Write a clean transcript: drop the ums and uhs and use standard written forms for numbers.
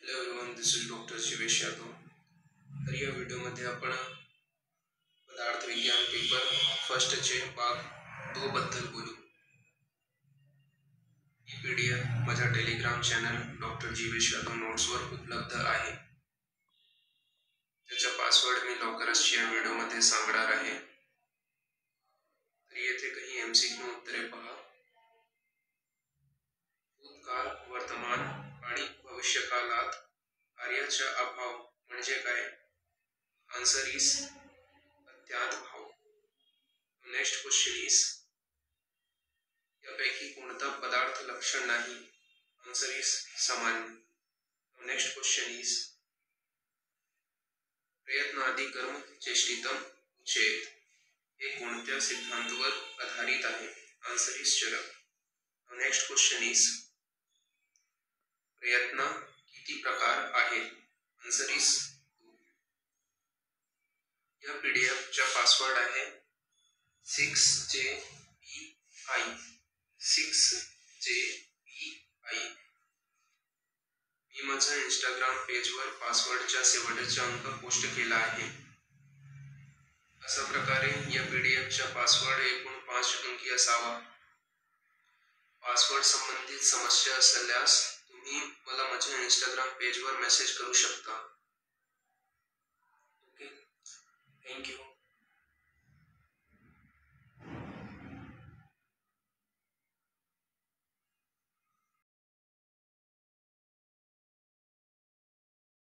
Hello everyone, this is doctor Shivesh Yadav. तर या व्हिडिओमध्ये आपण पदार्थ विज्ञान पेपर फर्स्टचे भाग 2 बद्दल बोलू. ही PDF माझ्या Telegram channel doctor Jeevesh Yadav नोट्सवर उपलब्ध आहे. त्याचा पासवर्ड मी लवकरच या व्हिडिओमध्ये सांगणार आहे. तर येथे काही MCQ उत्तरे पहा. भूतकाळ, वर्तमान आणि भविष्यकाळात कार्याचा अभाव म्हणजे काय? आन्सर इज अज्ञात भाव. नेक्स्ट क्वेश्चन इज यापैकी कोणता पदार्थ लक्षण नाही? आन्सर इज सामान्य. नेक्स्ट क्वेश्चन इज प्रयत्नादि कर्म चेष्टितम उच्येत हे कोणत्या सिद्धांतावर आधारित आहे? Answer is Charak. Next question is प्रयत्न किती प्रकार आहेत? Answer is 2. या PDF चा पासवर्ड आहे 6JPI. 6JPI. मी माझ्या इंस्टाग्राम पेजवर पासवर्डच्या शेवटचा अंक पोस्ट केला आहे. अशा प्रकारे या PDF चा पासवर्ड एकूण 5 अंकी असावा. पासवर्ड संबंधित समस्या असल्यास तुम्ही मला माझ्या इंस्टाग्राम पेजवर मेसेज करू शकता.